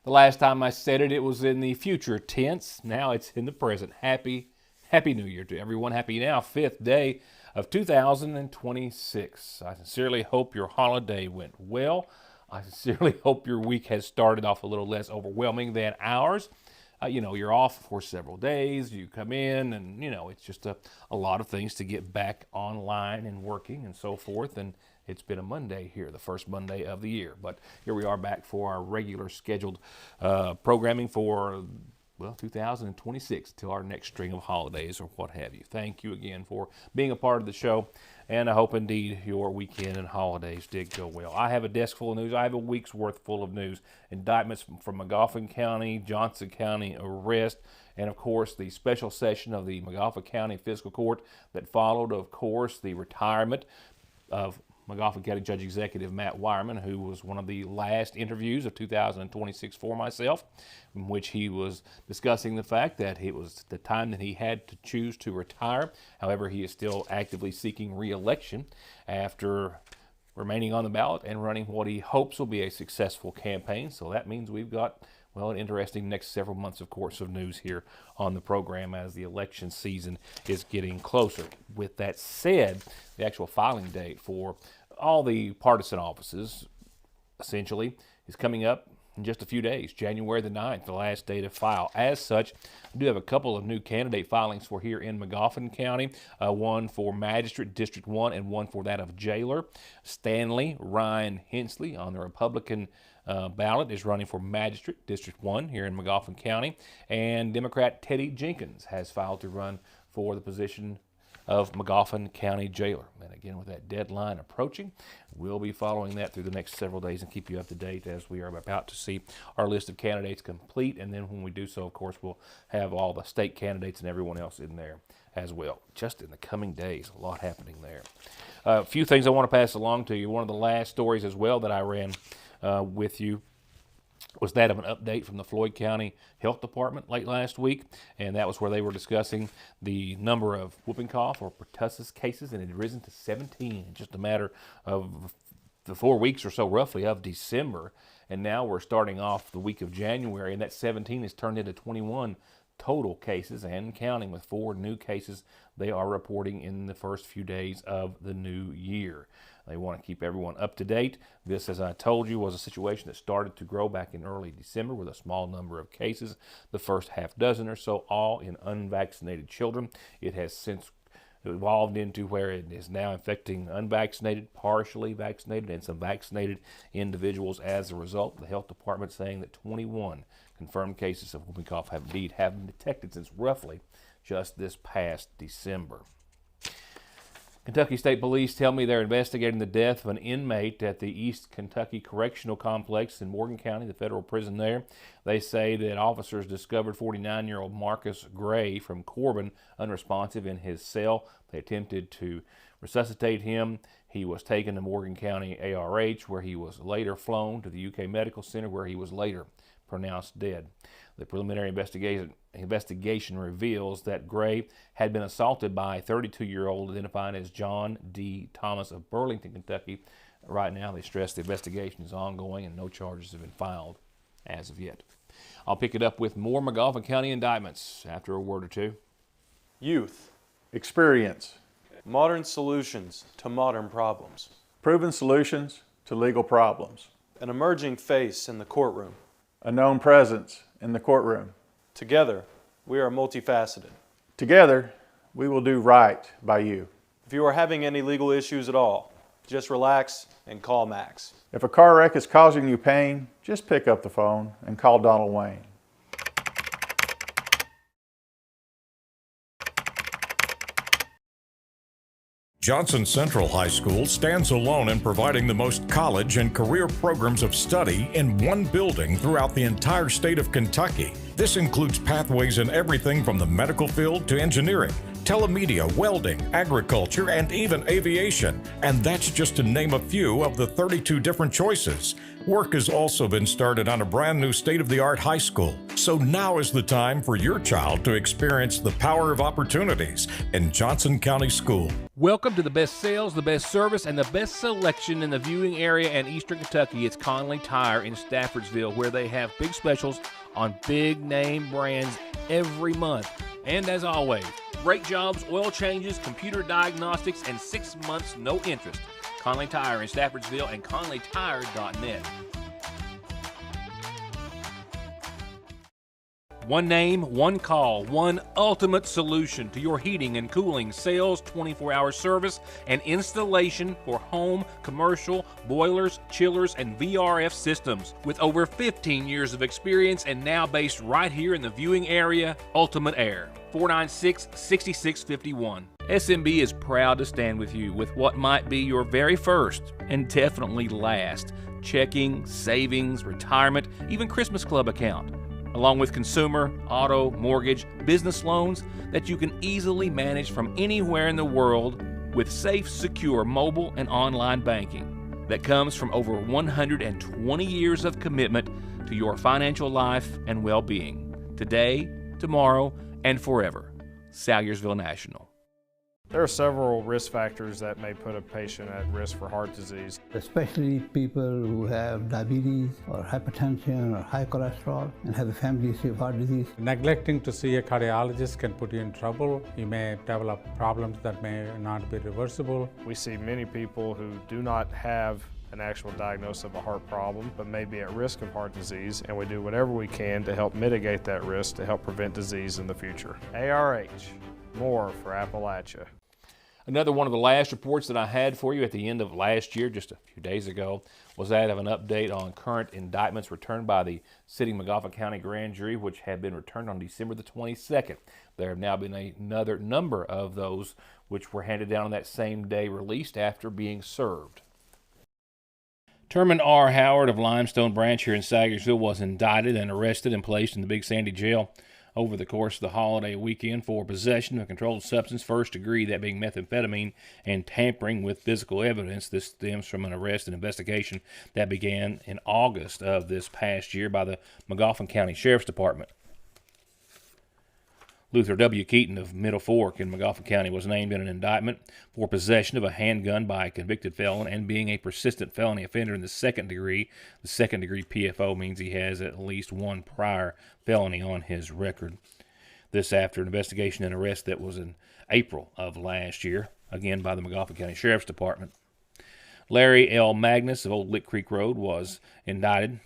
The last time I said it, it was in the future tense. Now it's in the present. Happy New Year to everyone. Happy now, 5th day of 2026. I sincerely hope your holiday went well. I sincerely hope your week has started off a little less overwhelming than ours. You're off for several days. You come in and, it's just a lot of things to get back online and working and so forth. And it's been a Monday here, the first Monday of the year. But here we are back for our regular scheduled programming for 2026 till our next string of holidays or what have you. Thank you again for being a part of the show, and I hope indeed your weekend and holidays did go well. I have a desk full of news. I have a week's worth full of news. Indictments from Magoffin County, Johnson County arrest, and of course the special session of the Magoffin County Fiscal Court that followed, of course, the retirement of Magoffin County Judge Executive Matt Wireman, who was one of the last interviews of 2026 for myself, in which he was discussing the fact that it was the time that he had to choose to retire. However, he is still actively seeking re-election after remaining on the ballot and running what he hopes will be a successful campaign. So that means we've got an interesting next several months, of course, of news here on the program as the election season is getting closer. With that said, the actual filing date for all the partisan offices, essentially, is coming up in just a few days. January the 9th, the last day to file. As such, I do have a couple of new candidate filings for here in Magoffin County, one for Magistrate District 1 and one for that of Jailer. Stanley Ryan Hensley on the Republican ballot is running for Magistrate District 1 here in Magoffin County, and Democrat Teddy Jenkins has filed to run for the position of Magoffin County Jailer. And again, with that deadline approaching, we'll be following that through the next several days and keep you up to date as we are about to see our list of candidates complete. And then when we do so, of course, we'll have all the state candidates and everyone else in there as well. Just in the coming days, a lot happening there. A few things I want to pass along to you. One of the last stories as well that I ran with you was that of an update from the Floyd County Health Department late last week, and that was where they were discussing the number of whooping cough or pertussis cases, and it had risen to 17 in just a matter of the 4 weeks or so roughly of December, and now we're starting off the week of January, and that 17 has turned into 21 total cases and counting, with 4 new cases they are reporting in the first few days of the new year. They want to keep everyone up to date. This, as I told you, was a situation that started to grow back in early December with a small number of cases, the first half dozen or so, all in unvaccinated children. It has since evolved into where it is now infecting unvaccinated, partially vaccinated, and some vaccinated individuals as a result. The health department saying that 21 confirmed cases of whooping cough have indeed been detected since roughly just this past December. Kentucky State Police tell me they're investigating the death of an inmate at the East Kentucky Correctional Complex in Morgan County, the federal prison there. They say that officers discovered 49-year-old Marcus Gray from Corbin unresponsive in his cell. They attempted to resuscitate him. He was taken to Morgan County ARH, where he was later flown to the UK Medical Center, where he was later pronounced dead. The preliminary investigation reveals that Gray had been assaulted by a 32-year-old identified as John D. Thomas of Burlington, Kentucky. Right now, they stress the investigation is ongoing and no charges have been filed as of yet. I'll pick it up with more Magoffin County indictments after a word or two. Youth. Experience. Modern solutions to modern problems. Proven solutions to legal problems. An emerging face in the courtroom. A known presence in the courtroom. Together, we are multifaceted. Together, we will do right by you. If you are having any legal issues at all, just relax and call Max. If a car wreck is causing you pain, just pick up the phone and call Donald Wayne. Johnson Central High School stands alone in providing the most college and career programs of study in one building throughout the entire state of Kentucky. This includes pathways in everything from the medical field to engineering, telemedia, welding, agriculture, and even aviation. And that's just to name a few of the 32 different choices. Work has also been started on a brand new state-of-the-art high school. So now is the time for your child to experience the power of opportunities in Johnson County School. Welcome to the best sales, the best service, and the best selection in the viewing area and Eastern Kentucky. It's Conley Tire in Staffordsville, where they have big specials on big name brands every month. And as always, great jobs, oil changes, computer diagnostics, and 6 months no interest. Conley Tire in Staffordsville and conleytire.net. One name, one call, one ultimate solution to your heating and cooling, sales, 24-hour service, and installation for home, commercial, boilers, chillers, and VRF systems. With over 15 years of experience and now based right here in the viewing area, Ultimate Air, 496-6651. SMB is proud to stand with you with what might be your very first and definitely last checking, savings, retirement, even Christmas Club account, along with consumer, auto, mortgage, business loans that you can easily manage from anywhere in the world with safe, secure mobile and online banking that comes from over 120 years of commitment to your financial life and well-being, today, tomorrow, and forever. Salyersville National. There are several risk factors that may put a patient at risk for heart disease. Especially people who have diabetes or hypertension or high cholesterol and have a family history of heart disease. Neglecting to see a cardiologist can put you in trouble. You may develop problems that may not be reversible. We see many people who do not have an actual diagnosis of a heart problem, but may be at risk of heart disease, and we do whatever we can to help mitigate that risk to help prevent disease in the future. ARH, more for Appalachia. Another one of the last reports that I had for you at the end of last year, just a few days ago, was that of an update on current indictments returned by the sitting McGoffin County Grand Jury, which had been returned on December the 22nd. There have now been another number of those which were handed down on that same day, released after being served. Terman R. Howard of Limestone Branch here in Salyersville was indicted and arrested and placed in the Big Sandy Jail over the course of the holiday weekend for possession of a controlled substance, first degree, that being methamphetamine, and tampering with physical evidence. This stems from an arrest and investigation that began in August of this past year by the McGoffin County Sheriff's Department. Luther W. Keaton of Middle Fork in McGoffin County was named in an indictment for possession of a handgun by a convicted felon and being a persistent felony offender in the second degree. The second degree PFO means he has at least one prior felony on his record. This after an investigation and arrest that was in April of last year, again by the McGoffin County Sheriff's Department. Larry L. Magnus of Old Lick Creek Road was indicted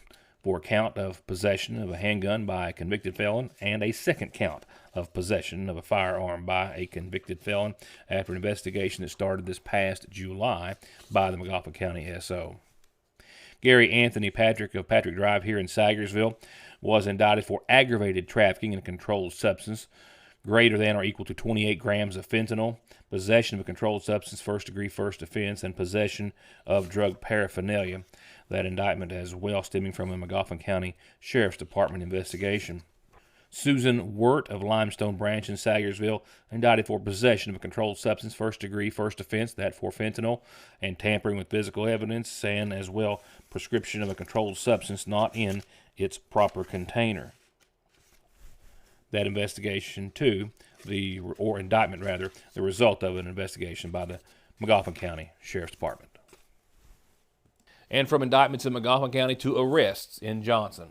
for a count of possession of a handgun by a convicted felon and a second count of possession of a firearm by a convicted felon after an investigation that started this past July by the McGoffin County SO. Gary Anthony Patrick of Patrick Drive here in Salyersville was indicted for aggravated trafficking in a controlled substance greater than or equal to 28 grams of fentanyl, possession of a controlled substance, first degree, first offense, and possession of drug paraphernalia. That indictment as well stemming from a McGoffin County Sheriff's Department investigation. Susan Wirt of Limestone Branch in Salyersville indicted for possession of a controlled substance, first degree, first offense, that for fentanyl, and tampering with physical evidence, and as well prescription of a controlled substance not in its proper container. That investigation too, indictment rather, the result of an investigation by the McGoffin County Sheriff's Department. And from indictments in McGoffin County to arrests in Johnson.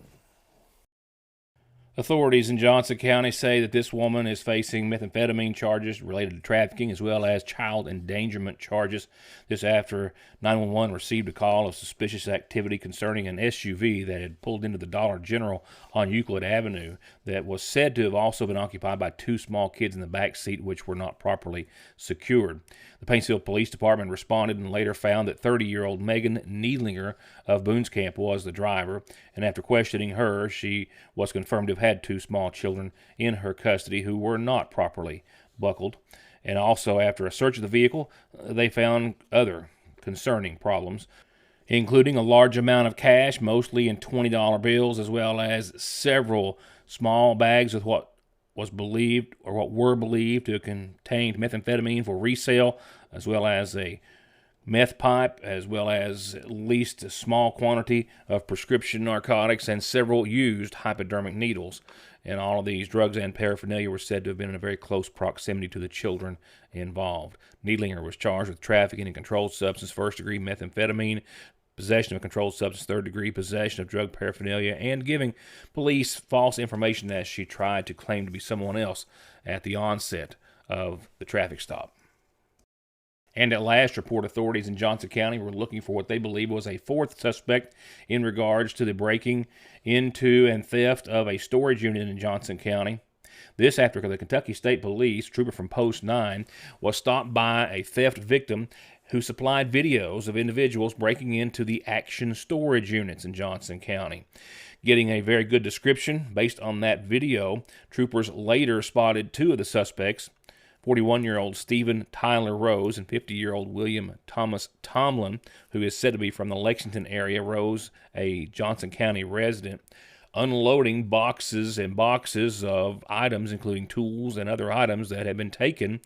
Authorities in Johnson County say that this woman is facing methamphetamine charges related to trafficking as well as child endangerment charges. This after 911 received a call of suspicious activity concerning an SUV that had pulled into the Dollar General on Euclid Avenue that was said to have also been occupied by two small kids in the back seat, which were not properly secured. The Paintsville Police Department responded and later found that 30-year-old Megan Needlinger of Boonescamp was the driver, and after questioning her, she was confirmed to have had two small children in her custody who were not properly buckled. And also, after a search of the vehicle, they found other concerning problems, including a large amount of cash, mostly in $20 bills, as well as several small bags with what was believed, or what were believed to have contained methamphetamine for resale, as well as a meth pipe, as well as at least a small quantity of prescription narcotics and several used hypodermic needles. And all of these drugs and paraphernalia were said to have been in a very close proximity to the children involved. Needlinger was charged with trafficking in controlled substance, first-degree methamphetamine, possession of a controlled substance, third-degree possession of drug paraphernalia, and giving police false information as she tried to claim to be someone else at the onset of the traffic stop. And at last, report authorities in Johnson County were looking for what they believe was a fourth suspect in regards to the breaking into and theft of a storage unit in Johnson County. This after the Kentucky State Police, trooper from Post 9, was stopped by a theft victim who supplied videos of individuals breaking into the Action storage units in Johnson County. Getting a very good description based on that video, troopers later spotted two of the suspects, 41-year-old Stephen Tyler Rose and 50-year-old William Thomas Tomlin, who is said to be from the Lexington area. Rose, a Johnson County resident, unloading boxes and boxes of items, including tools and other items that had been taken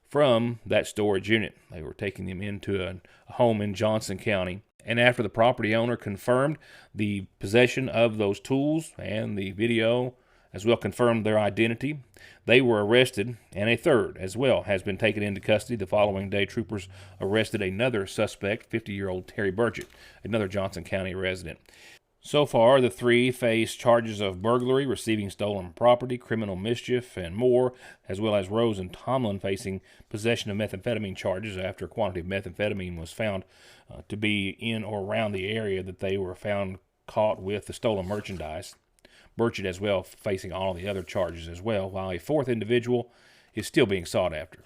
from that storage unit. They were taking them into a home in Johnson County. And after the property owner confirmed the possession of those tools and the video as well confirmed their identity, they were arrested, and a third as well has been taken into custody. The following day, troopers arrested another suspect, 50-year-old Terry Burgett, another Johnson County resident. So far, the three face charges of burglary, receiving stolen property, criminal mischief, and more, as well as Rose and Tomlin facing possession of methamphetamine charges after a quantity of methamphetamine was found to be in or around the area that they were found caught with the stolen merchandise. Burchett as well facing all the other charges as well, while a fourth individual is still being sought after.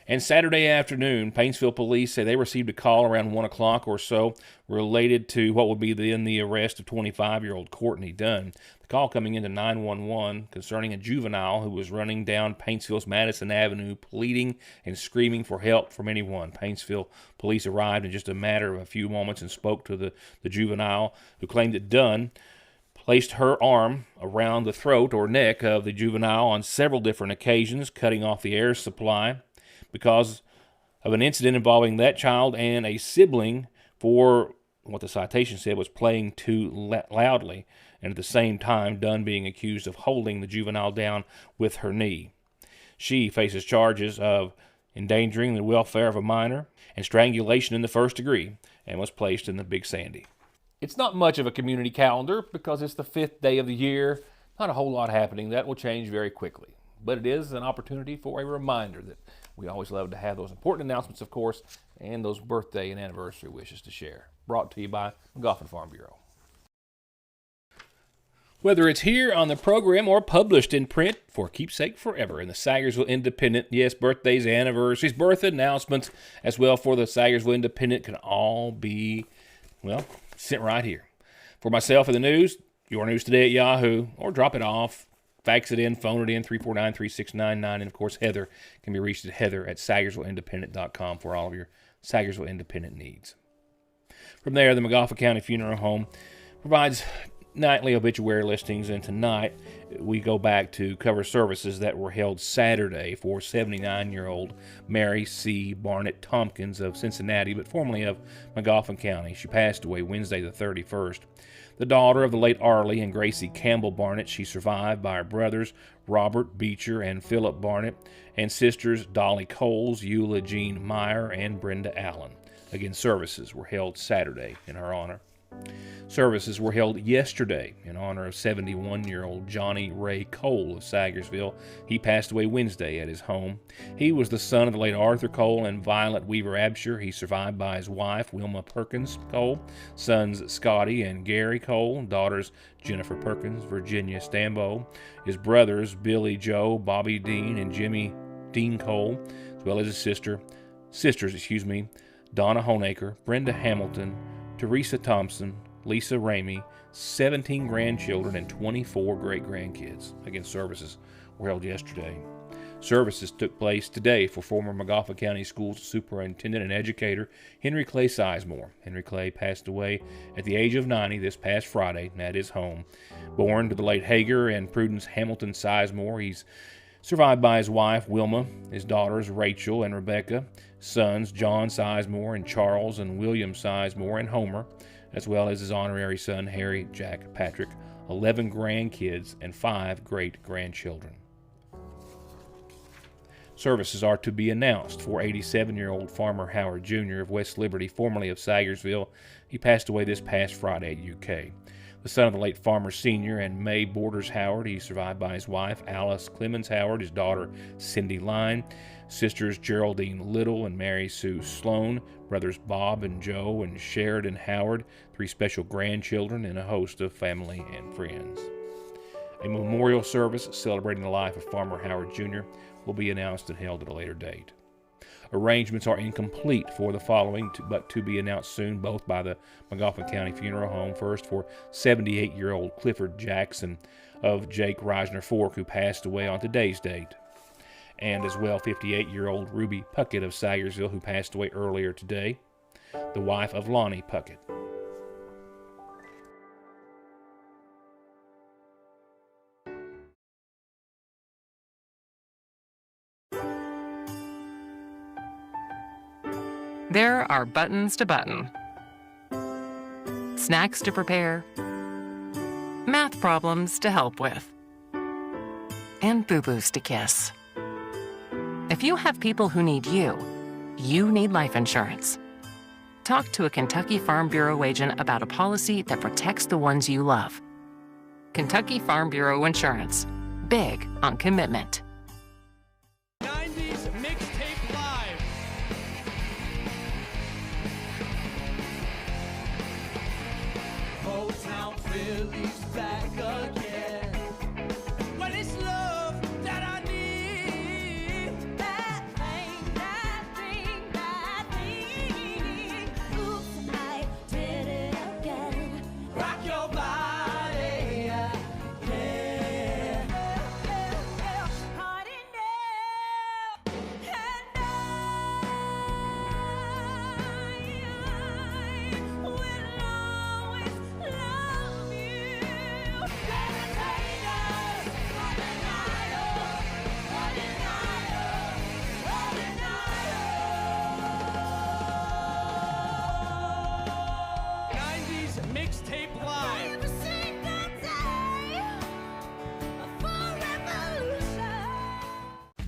And Saturday afternoon, Paintsville police say they received a call around 1 o'clock or so related to what would be then the arrest of 25-year-old Courtney Dunn. The call coming into 911 concerning a juvenile who was running down Paintsville's Madison Avenue pleading and screaming for help from anyone. Paintsville police arrived in just a matter of a few moments and spoke to the juvenile, who claimed that Dunn placed her arm around the throat or neck of the juvenile on several different occasions, cutting off the air supply because of an incident involving that child and a sibling for what the citation said was playing too loudly, and at the same time Dunn being accused of holding the juvenile down with her knee. She faces charges of endangering the welfare of a minor and strangulation in the first degree and was placed in the Big Sandy. It's not much of a community calendar because it's the 5th day of the year. Not a whole lot happening. That will change very quickly. But it is an opportunity for a reminder that we always love to have those important announcements, of course, and those birthday and anniversary wishes to share. Brought to you by McGoffin Farm Bureau. Whether it's here on the program or published in print for Keepsake Forever in the Sagersville Independent, yes, birthdays, anniversaries, birth announcements, as well for the Sagersville Independent can all be, well, sent right here. For myself and the news, Your News Today at Yahoo, or drop it off, fax it in, phone it in, 349-3699, and of course Heather can be reached at heather@sagersvilleindependent.com for all of your Sagersville Independent needs. From there, the McGoffin County Funeral Home provides nightly obituary listings, and tonight we go back to cover services that were held Saturday for 79-year-old Mary C. Barnett Tompkins of Cincinnati, but formerly of McGoffin County. She passed away Wednesday the 31st. The daughter of the late Arlie and Gracie Campbell Barnett, she survived by her brothers Robert Beecher and Philip Barnett, and sisters Dolly Coles, Eula Jean Meyer, and Brenda Allen. Again, services were held Saturday in her honor. Services were held yesterday in honor of 71-year-old Johnny Ray Cole of Sagersville. He passed away Wednesday at his home. He was the son of the late Arthur Cole and Violet Weaver Absher. He's survived by his wife, Wilma Perkins Cole, sons Scotty and Gary Cole, daughters Jennifer Perkins, Virginia Stambo, his brothers Billy Joe, Bobby Dean, and Jimmy Dean Cole, as well as his sisters, Donna Honaker, Brenda Hamilton, Teresa Thompson, Lisa Ramey, 17 grandchildren, and 24 great-grandkids. Again, services were held yesterday. Services took place today for former Magafa County Schools Superintendent and Educator Henry Clay Sizemore. Henry Clay passed away at the age of 90 this past Friday at his home. Born to the late Hager and Prudence Hamilton Sizemore, he's survived by his wife, Wilma, his daughters, Rachel and Rebecca, sons, John Sizemore and Charles and William Sizemore and Homer, as well as his honorary son, Harry Jack Patrick, 11 grandkids, and 5 great-grandchildren. Services are to be announced for 87-year-old Farmer Howard Jr. of West Liberty, formerly of Sayersville. He passed away this past Friday at UK. The son of the late Farmer Sr. and May Borders Howard, he's survived by his wife, Alice Clemens Howard, his daughter, Cindy Line, sisters Geraldine Little and Mary Sue Sloan, brothers Bob and Joe and Sheridan Howard, 3 special grandchildren, and a host of family and friends. A memorial service celebrating the life of Farmer Howard Jr. will be announced and held at a later date. Arrangements are incomplete for the following, but to be announced soon, both by the Magafa County Funeral Home. First, for 78-year-old Clifford Jackson of Jake Reisner Fork, who passed away on today's date, and as well 58-year-old Ruby Puckett of Sayersville, who passed away earlier today, the wife of Lonnie Puckett. There are buttons to button, snacks to prepare, math problems to help with, and boo-boos to kiss. If you have people who need you, you need life insurance. Talk to a Kentucky Farm Bureau agent about a policy that protects the ones you love. Kentucky Farm Bureau Insurance. Big on commitment. 90s Mixtape Live. Motown Philly's back again. Well, it's love that I need. That thing. Oops, I did it again. Rock your body, yeah. Party now, and I will always love you. Levitators, running higher. 90s Mixtape Live. Every single day for revolution.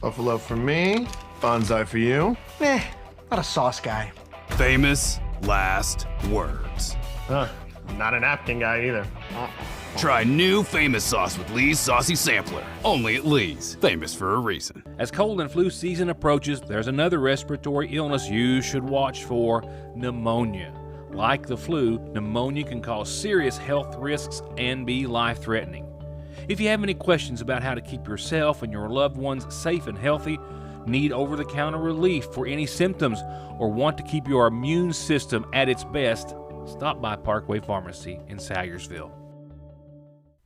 Buffalo for me, bonsai for you. Not a sauce guy. Famous last words. Not a napkin guy either. Try new famous sauce with Lee's Saucy Sampler. Only at Lee's. Famous for a reason. As cold and flu season approaches, there's another respiratory illness you should watch for: pneumonia. Like the flu, pneumonia can cause serious health risks and be life-threatening. If you have any questions about how to keep yourself and your loved ones safe and healthy, need over-the-counter relief for any symptoms, or want to keep your immune system at its best, stop by Parkway Pharmacy in Sayersville.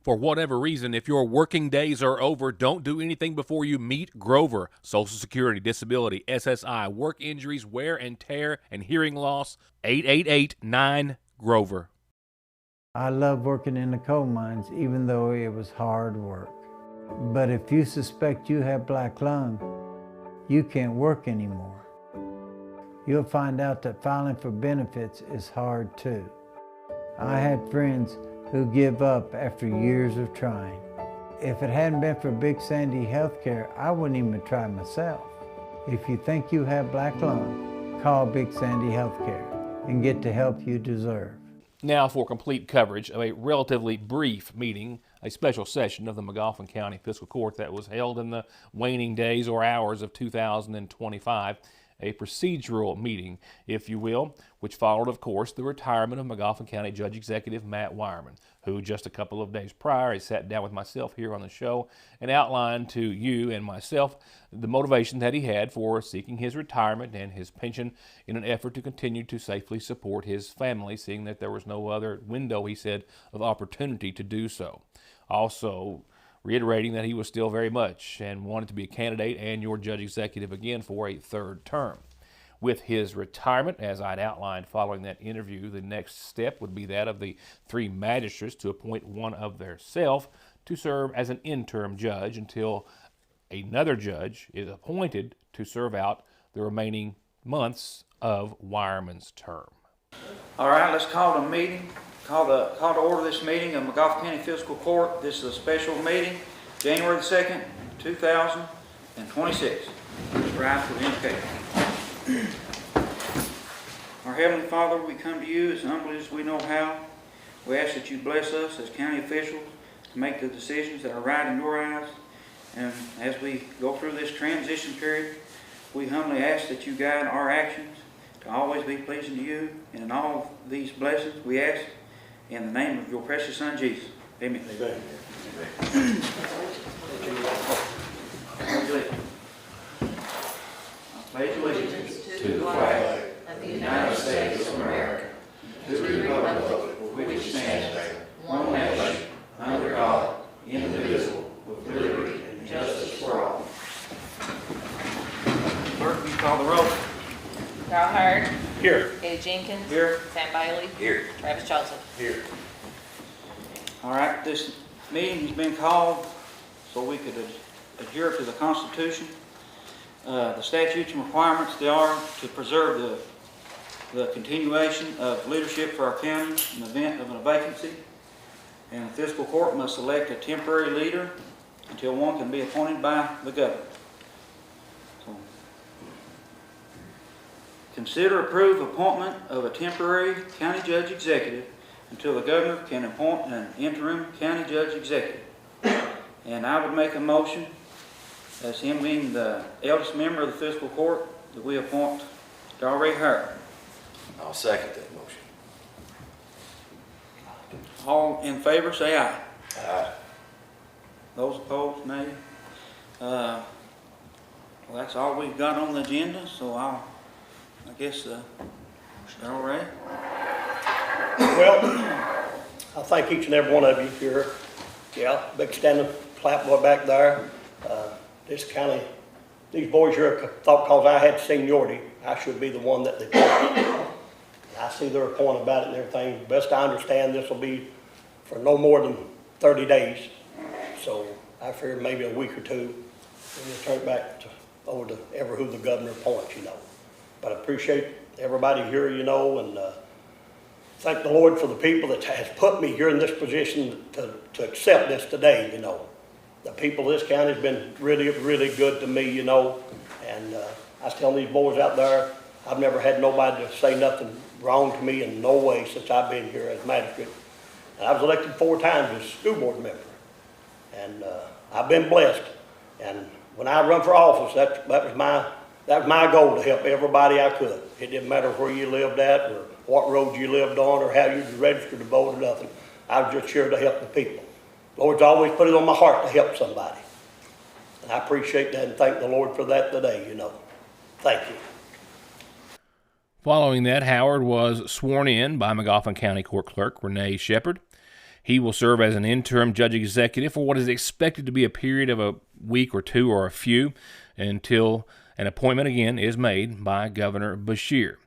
For whatever reason, if your working days are over, don't do anything before you meet Grover. Social Security, disability, SSI, work injuries, wear and tear, and hearing loss. 888-9-GROVER. I love working in the coal mines, even though it was hard work. But if you suspect you have black lung, you can't work anymore. You'll find out that filing for benefits is hard too. I had friends who give up after years of trying. If it hadn't been for Big Sandy Healthcare, I wouldn't even try myself. If you think you have black lung, call Big Sandy Healthcare and get the help you deserve. Now for complete coverage of a relatively brief meeting, a special session of the Magafa County Fiscal Court that was held in the waning days or hours of 2025. A procedural meeting, if you will, which followed, of course, the retirement of Magafa County Judge Executive Matt Wireman, who just a couple of days prior had sat down with myself here on the show and outlined to you and myself the motivation that he had for seeking his retirement and his pension in an effort to continue to safely support his family, seeing that there was no other window, he said, of opportunity to do so. Also, reiterating that he was still very much and wanted to be a candidate and your judge executive again for a third term. With his retirement, as I'd outlined following that interview, the next step would be that of the 3 magistrates to appoint one of theirself to serve as an interim judge until another judge is appointed to serve out the remaining months of Wireman's term. All right, let's call the meeting. Call to order this meeting of McGoffin County Fiscal Court. This is a special meeting, January the 2nd, 2026. Mr. Rice will indicate. Our Heavenly Father, we come to you as humbly as we know how. We ask that you bless us as county officials to make the decisions that are right in your eyes. And as we go through this transition period, we humbly ask that you guide our actions to always be pleasing to you. And in all these blessings, we ask in the name of your precious Son, Jesus. Amen. Amen. I pledge allegiance to the flag of the United States of America, to the republic for which it stands, one nation, under God, indivisible, with liberty and justice for all. Clerk, will you call the roll? Carl Hurd. Here. Eddie Jenkins. Here. Sam Bailey. Here. Travis Joseph. Here. All right, this meeting has been called so we could adhere to the Constitution. The statutes and requirements, they are to preserve the continuation of leadership for our county in the event of a vacancy. And the fiscal court must elect a temporary leader until one can be appointed by the governor. So, consider approve appointment of a temporary county judge executive until the governor can appoint an interim county judge executive. And I would make a motion, as him being the eldest member of the fiscal court, that we appoint Darray Hurd. I'll second that motion. All in favor, say aye. Aye. Those opposed, nay. Well, that's all we've got on the agenda, so I guess, Darray. Well, I thank each and every one of you here. Yeah, big standing clapboard back there. This county, these boys here thought because I had seniority, I should be the one that they picked. I see their point about it and everything. Best I understand, this will be for no more than 30 days. So I figured maybe a week or two, and we'll turn it back over to ever who the governor appoints, you know. But I appreciate everybody here, you know, and thank the Lord for the people that has put me here in this position to accept this today, you know. The people of this county has been really, really good to me, you know. And I was telling these boys out there, I've never had nobody to say nothing wrong to me in no way since I've been here as magistrate. And I was elected 4 times as school board member. And I've been blessed. And when I run for office, that was my goal, to help everybody I could. It didn't matter where you lived at or what road you lived on or how you was registered to vote or nothing. I was just here to help the people. The Lord's always put it on my heart to help somebody. And I appreciate that and thank the Lord for that today, you know. Thank you. Following that, Howard was sworn in by Magoffin County Court Clerk Renee Shepard. He will serve as an interim judge executive for what is expected to be a period of a week or two or a few until an appointment again is made by Governor Beshear.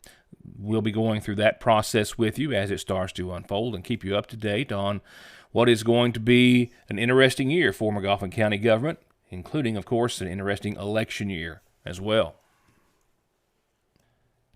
We'll be going through that process with you as it starts to unfold and keep you up to date on what is going to be an interesting year for Magoffin County government, including, of course, an interesting election year as well.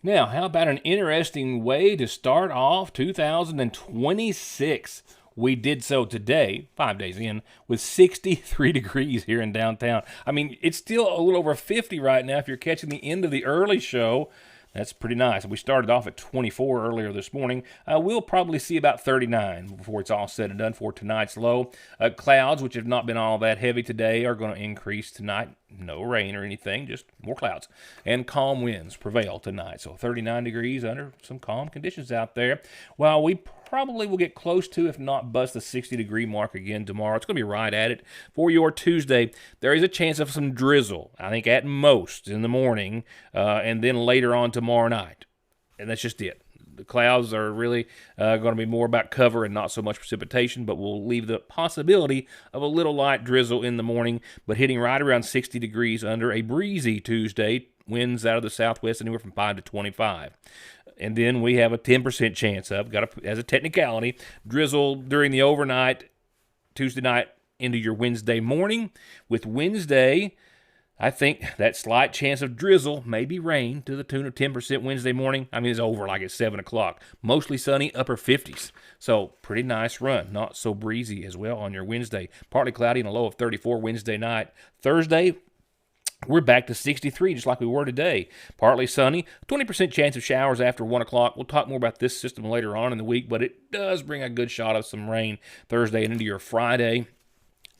Now, how about an interesting way to start off 2026? We did so today, 5 days in, with 63 degrees here in downtown. I mean, it's still a little over 50 right now if you're catching the end of the early show. That's pretty nice. We started off at 24 earlier this morning. We'll probably see about 39 before it's all said and done for tonight's low. Clouds, which have not been all that heavy today, are going to increase tonight. No rain or anything, just more clouds. And calm winds prevail tonight. So 39 degrees under some calm conditions out there. While we probably will get close to, if not bust the 60-degree mark again tomorrow. It's going to be right at it for your Tuesday. There is a chance of some drizzle, I think at most in the morning, and then later on tomorrow night. And that's just it. The clouds are really going to be more about cover and not so much precipitation, but we'll leave the possibility of a little light drizzle in the morning, but hitting right around 60 degrees under a breezy Tuesday. Winds out of the southwest anywhere from 5 to 25. And then we have a 10% chance of, as a technicality, drizzle during the overnight, Tuesday night into your Wednesday morning. With Wednesday, I think that slight chance of drizzle, maybe rain, to the tune of 10% Wednesday morning. I mean, it's over like at 7 o'clock. Mostly sunny, upper 50s. So, pretty nice run. Not so breezy as well on your Wednesday. Partly cloudy and a low of 34 Wednesday night. Thursday, we're back to 63, just like we were today. Partly sunny, 20% chance of showers after 1 o'clock. We'll talk more about this system later on in the week, but it does bring a good shot of some rain Thursday and into your Friday.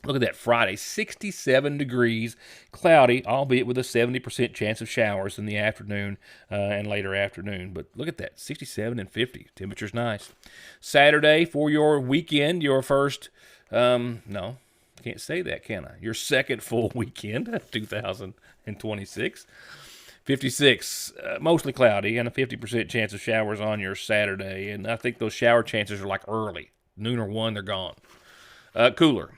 Look at that Friday, 67 degrees, cloudy, albeit with a 70% chance of showers in the afternoon and later afternoon. But look at that, 67 and 50. Temperature's nice. Saturday for your weekend, your first, no, I can't say that, can I? Your second full weekend of 2026. 56, mostly cloudy, and a 50% chance of showers on your Saturday. And I think those shower chances are like early. Noon or 1, they're gone. Cooler.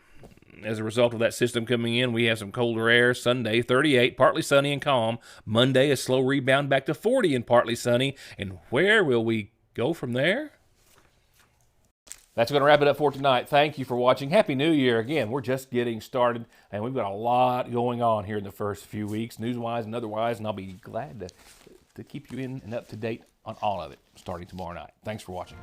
As a result of that system coming in, we have some colder air. Sunday, 38, partly sunny and calm. Monday, a slow rebound back to 40 and partly sunny. And where will we go from there? That's going to wrap it up for tonight. Thank you for watching. Happy New Year. Again, we're just getting started, and we've got a lot going on here in the first few weeks, news-wise and otherwise, and I'll be glad to keep you in and up to date on all of it starting tomorrow night. Thanks for watching.